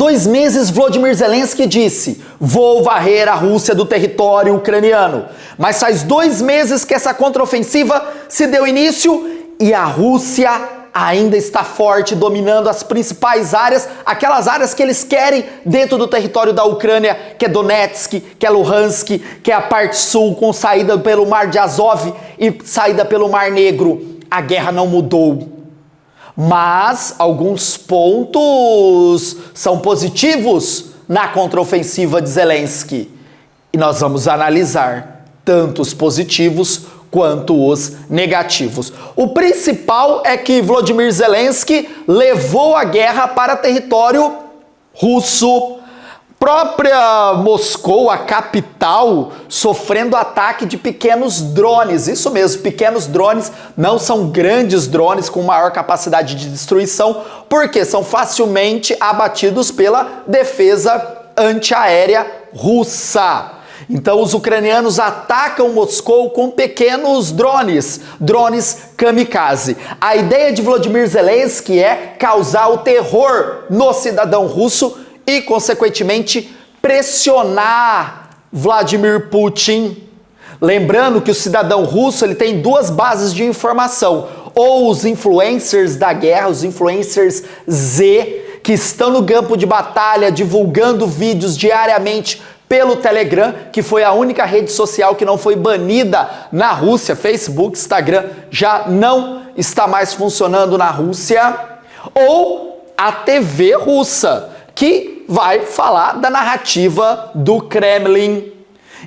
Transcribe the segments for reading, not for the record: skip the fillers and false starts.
2 meses, Volodymyr Zelensky disse: vou varrer a Rússia do território ucraniano. Mas faz 2 meses que essa contraofensiva se deu início e a Rússia ainda está forte, dominando as principais áreas, aquelas áreas que eles querem dentro do território da Ucrânia, que é Donetsk, que é Luhansk, que é a parte sul, com saída pelo Mar de Azov e saída pelo Mar Negro. A guerra não mudou. Mas alguns pontos são positivos na contraofensiva de Zelensky. E nós vamos analisar tanto os positivos quanto os negativos. O principal é que Volodymyr Zelensky levou a guerra para território russo. Própria Moscou, a capital, sofrendo ataque de pequenos drones. Isso mesmo, pequenos drones, não são grandes drones com maior capacidade de destruição, porque são facilmente abatidos pela defesa antiaérea russa. Então os ucranianos atacam Moscou com pequenos drones, drones kamikaze. A ideia de Volodymyr Zelensky é causar o terror no cidadão russo e, consequentemente, pressionar Vladimir Putin. Lembrando que o cidadão russo ele tem 2 bases de informação, ou os influencers da guerra, os influencers Z, que estão no campo de batalha divulgando vídeos diariamente pelo Telegram, que foi a única rede social que não foi banida na Rússia. Facebook, Instagram já não está mais funcionando na Rússia. Ou a TV russa, que vai falar da narrativa do Kremlin.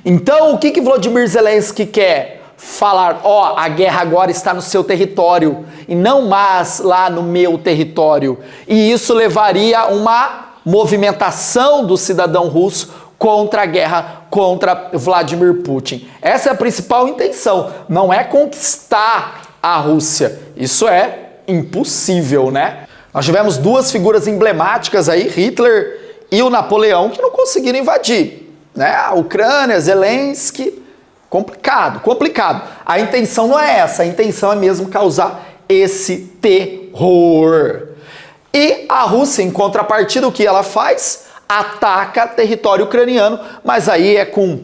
Então, o que Volodymyr Zelensky quer? Falar, ó, a guerra agora está no seu território e não mais lá no meu território. E isso levaria a uma movimentação do cidadão russo contra a guerra, contra Vladimir Putin. Essa é a principal intenção, não é conquistar a Rússia. Isso é impossível, né? Nós tivemos 2 figuras emblemáticas aí, Hitler e o Napoleão, que não conseguiram invadir, né? A Ucrânia, Zelensky, complicado. A intenção não é essa, a intenção é mesmo causar esse terror. E a Rússia, em contrapartida, o que ela faz? Ataca território ucraniano, mas aí é com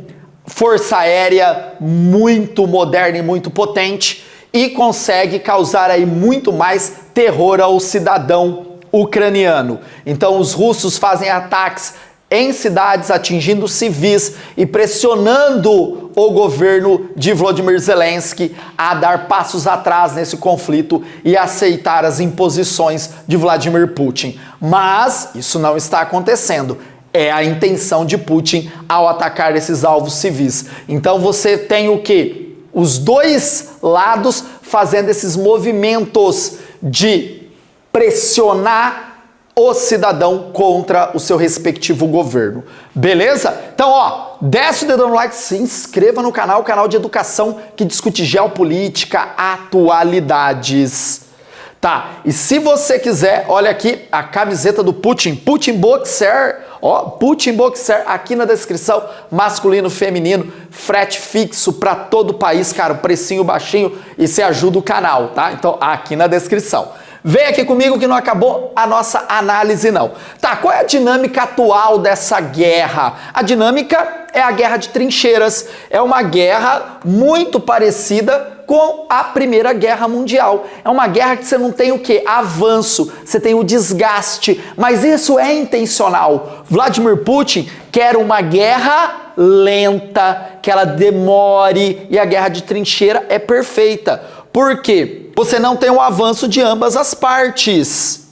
força aérea muito moderna e muito potente e consegue causar aí muito mais terror ao cidadão ucraniano. Então os russos fazem ataques em cidades, atingindo civis e pressionando o governo de Volodymyr Zelensky a dar passos atrás nesse conflito e aceitar as imposições de Vladimir Putin. Mas isso não está acontecendo. É a intenção de Putin ao atacar esses alvos civis. Então você tem o quê? Os 2 lados fazendo esses movimentos de pressionar o cidadão contra o seu respectivo governo. Beleza? Então, ó, desce o dedão no like, se inscreva no canal de educação que discute geopolítica, atualidades. Tá, e se você quiser, olha aqui a camiseta do Putin, Putin Boxer, ó, Putin Boxer aqui na descrição, masculino, feminino, frete fixo para todo o país, cara, precinho baixinho e você ajuda o canal, tá? Então, aqui na descrição. Vem aqui comigo que não acabou a nossa análise não. Tá, qual é a dinâmica atual dessa guerra? A dinâmica é a guerra de trincheiras. É uma guerra muito parecida com a Primeira Guerra Mundial. É uma guerra que você não tem o quê? Avanço, você tem o desgaste, mas isso é intencional. Vladimir Putin quer uma guerra lenta, que ela demore, e a guerra de trincheira é perfeita. Por quê? Você não tem um avanço de ambas as partes.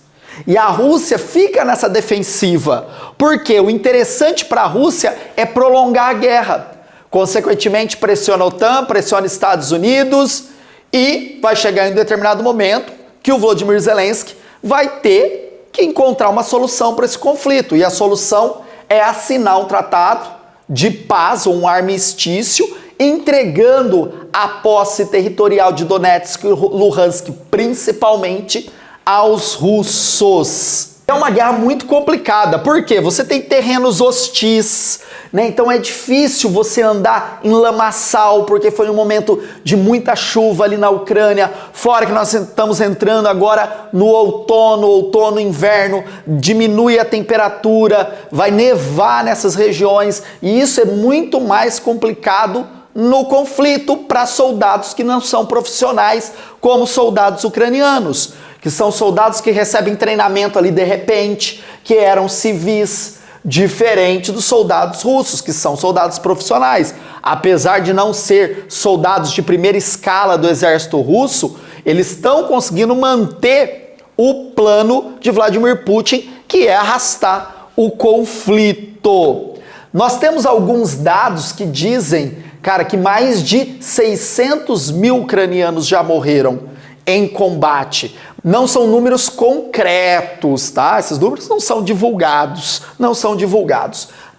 E a Rússia fica nessa defensiva. Porque o interessante para a Rússia é prolongar a guerra. Consequentemente, pressiona a OTAN, pressiona Estados Unidos e vai chegar em um determinado momento que o Volodymyr Zelensky vai ter que encontrar uma solução para esse conflito. E a solução é assinar um tratado de paz ou um armistício entregando a posse territorial de Donetsk e Luhansk, principalmente aos russos. É uma guerra muito complicada, porque você tem terrenos hostis, né? Então é difícil você andar em lamaçal, porque foi um momento de muita chuva ali na Ucrânia, fora que nós estamos entrando agora no outono, inverno, diminui a temperatura, vai nevar nessas regiões, e isso é muito mais complicado no conflito para soldados que não são profissionais, como soldados ucranianos, que são soldados que recebem treinamento ali de repente, que eram civis, diferente dos soldados russos, que são soldados profissionais. Apesar de não ser soldados de primeira escala do exército russo, eles estão conseguindo manter o plano de Vladimir Putin, que é arrastar o conflito. Nós temos alguns dados que dizem, cara, que mais de 600 mil ucranianos já morreram em combate. Não são números concretos, tá? Esses números não são divulgados,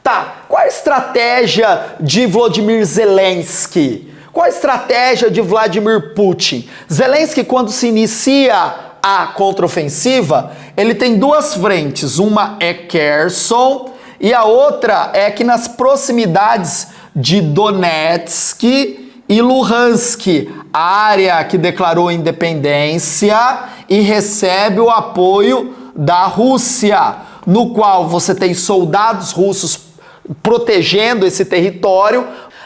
Tá, qual a estratégia de Volodymyr Zelensky? Qual a estratégia de Vladimir Putin? Zelensky, quando se inicia a contraofensiva, ele tem duas frentes. Uma é Kherson e a outra é que nas proximidades de Donetsk e Luhansk, área que declarou independência e recebe o apoio da Rússia, no qual você tem soldados russos protegendo esse território,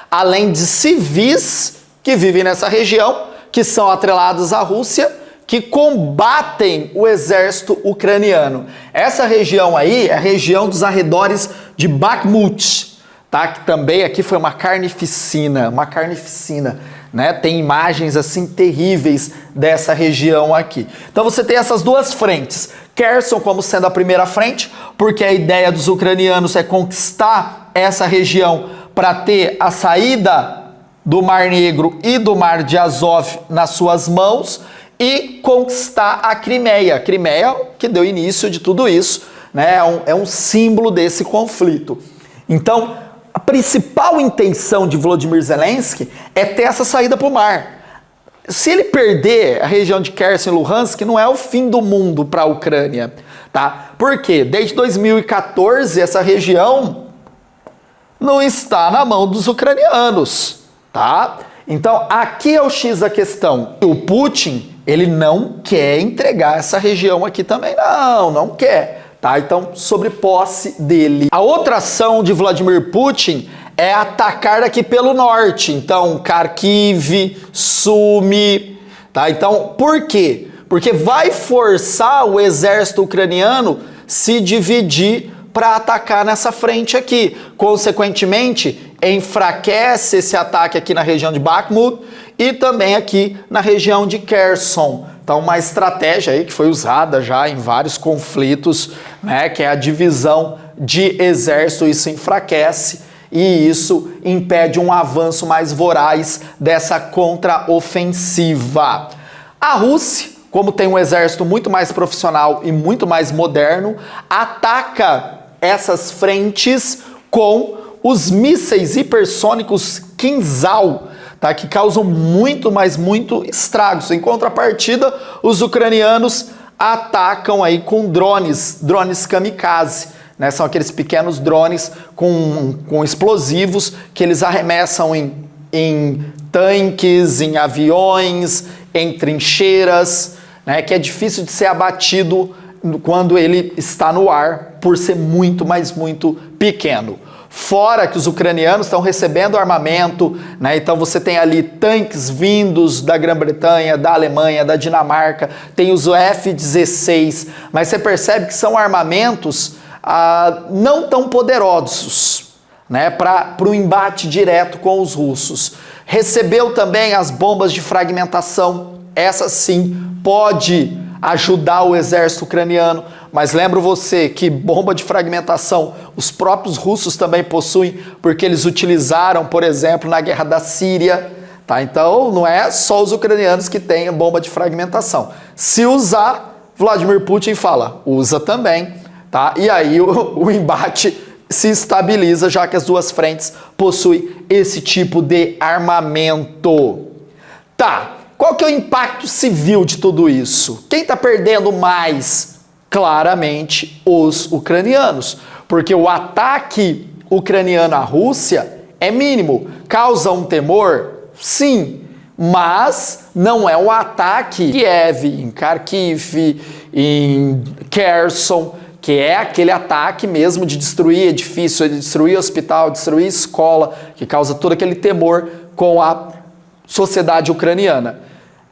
além de civis que vivem nessa região, que são atrelados à Rússia, que combatem o exército ucraniano. Essa região aí é a região dos arredores de Bakhmut, tá? Que também aqui foi uma carnificina, né? Tem imagens assim terríveis dessa região aqui. Então você tem essas duas frentes. Kherson como sendo a primeira frente, porque a ideia dos ucranianos é conquistar essa região para ter a saída do Mar Negro e do Mar de Azov nas suas mãos e conquistar a Crimeia. Crimeia que deu início de tudo isso, né? É um símbolo desse conflito. Então, a principal intenção de Volodymyr Zelensky é ter essa saída para o mar. Se ele perder a região de Kherson e Luhansk, não é o fim do mundo para a Ucrânia, tá? Por quê? Desde 2014, essa região não está na mão dos ucranianos, tá? Então, aqui é o X da questão. O Putin, ele não quer entregar essa região aqui também, não quer. Tá, então, sobre posse dele. A outra ação de Vladimir Putin é atacar aqui pelo norte. Então, Kharkiv, Sumy. Tá? Então, por quê? Porque vai forçar o exército ucraniano se dividir para atacar nessa frente aqui. Consequentemente, enfraquece esse ataque aqui na região de Bakhmut e também aqui na região de Kherson. Então, uma estratégia aí que foi usada já em vários conflitos, né, que é a divisão de exército, isso enfraquece e isso impede um avanço mais voraz dessa contraofensiva. A Rússia, como tem um exército muito mais profissional e muito mais moderno, ataca essas frentes com os mísseis hipersônicos Kinzhal, tá, que causam muito estragos. Em contrapartida, os ucranianos atacam aí com drones kamikaze, né? São aqueles pequenos drones com explosivos que eles arremessam em tanques, em aviões, em trincheiras, né? Que é difícil de ser abatido quando ele está no ar, por ser muito pequeno. Fora que os ucranianos estão recebendo armamento, né? Então você tem ali tanques vindos da Grã-Bretanha, da Alemanha, da Dinamarca, tem os F-16, mas você percebe que são armamentos não tão poderosos, né? Para o embate direto com os russos. Recebeu também as bombas de fragmentação, essa sim pode ajudar o exército ucraniano, mas lembro você que bomba de fragmentação os próprios russos também possuem, porque eles utilizaram, por exemplo, na guerra da Síria, tá? Então não é só os ucranianos que têm bomba de fragmentação. Se usar, Vladimir Putin fala, usa também, tá? E aí o embate se estabiliza, já que as duas frentes possuem esse tipo de armamento. Tá, qual que é o impacto civil de tudo isso? Quem está perdendo mais Claramente os ucranianos, porque o ataque ucraniano à Rússia é mínimo. Causa um temor? Sim, mas não é um ataque em Kiev, em Kharkiv, em Kherson, que é aquele ataque mesmo de destruir edifício, de destruir hospital, destruir escola, que causa todo aquele temor com a sociedade ucraniana.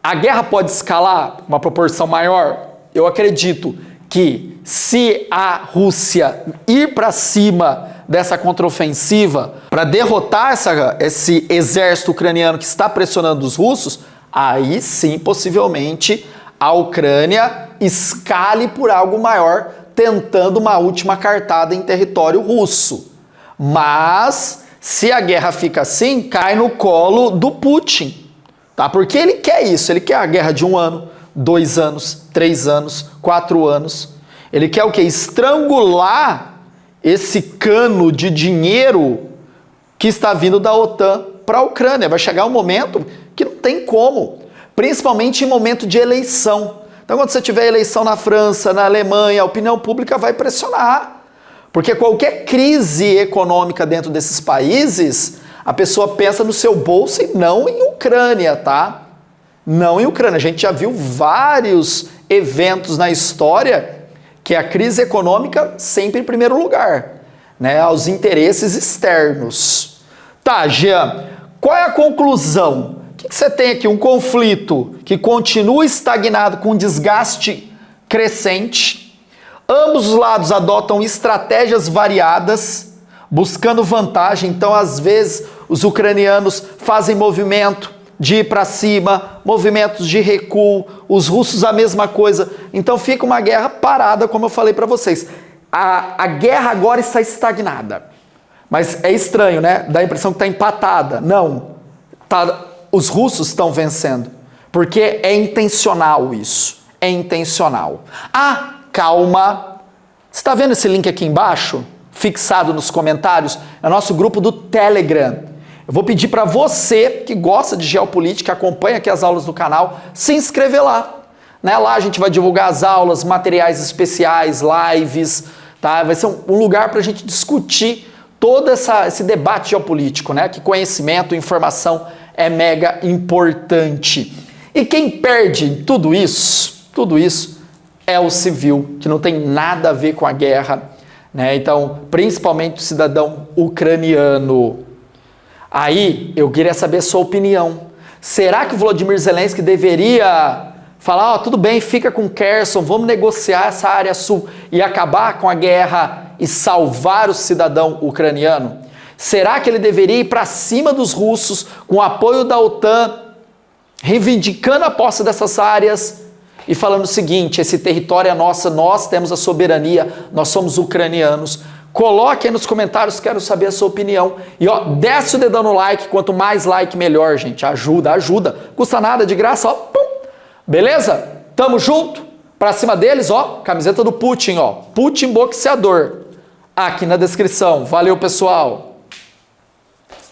A guerra pode escalar uma proporção maior? Eu acredito que se a Rússia ir para cima dessa contraofensiva para derrotar esse exército ucraniano que está pressionando os russos, aí sim, possivelmente, a Ucrânia escale por algo maior, tentando uma última cartada em território russo. Mas, se a guerra fica assim, cai no colo do Putin, tá? Porque ele quer isso, ele quer a guerra de 1 ano, 2 anos, 3 anos, 4 anos. Ele quer o quê? Estrangular esse cano de dinheiro que está vindo da OTAN para a Ucrânia. Vai chegar um momento que não tem como, principalmente em momento de eleição. Então, quando você tiver eleição na França, na Alemanha, a opinião pública vai pressionar. Porque qualquer crise econômica dentro desses países, a pessoa pensa no seu bolso e não em Ucrânia, tá? Não em Ucrânia. A gente já viu vários eventos na história que a crise econômica sempre em primeiro lugar, né? Aos interesses externos. Tá, Jean, qual é a conclusão? O que você tem aqui? Um conflito que continua estagnado com desgaste crescente. Ambos os lados adotam estratégias variadas, buscando vantagem. Então, às vezes, os ucranianos fazem movimento de ir para cima, movimentos de recuo, os russos a mesma coisa. Então fica uma guerra parada, como eu falei para vocês. A guerra agora está estagnada. Mas é estranho, né? Dá a impressão que está empatada. Não. Os russos estão vencendo. Porque é intencional isso. É intencional. Ah, calma. Você está vendo esse link aqui embaixo? Fixado nos comentários? É o nosso grupo do Telegram. Eu vou pedir para você que gosta de geopolítica, acompanha aqui as aulas do canal, se inscrever lá. Né? Lá a gente vai divulgar as aulas, materiais especiais, lives, tá? Vai ser um lugar para a gente discutir todo esse debate geopolítico, né? Que conhecimento, informação é mega importante. E quem perde tudo isso é o civil, que não tem nada a ver com a guerra, né? Então, principalmente o cidadão ucraniano. Aí, eu queria saber a sua opinião. Será que o Volodymyr Zelensky deveria falar, tudo bem, fica com Kherson, vamos negociar essa área sul e acabar com a guerra e salvar o cidadão ucraniano? Será que ele deveria ir para cima dos russos com o apoio da OTAN, reivindicando a posse dessas áreas e falando o seguinte, esse território é nosso, nós temos a soberania, nós somos ucranianos? Coloque aí nos comentários, quero saber a sua opinião. E desce o dedão no like, quanto mais like melhor, gente. Ajuda. Custa nada, de graça, pum. Beleza? Tamo junto? Pra cima deles, camiseta do Putin, Putin boxeador. Aqui na descrição. Valeu, pessoal.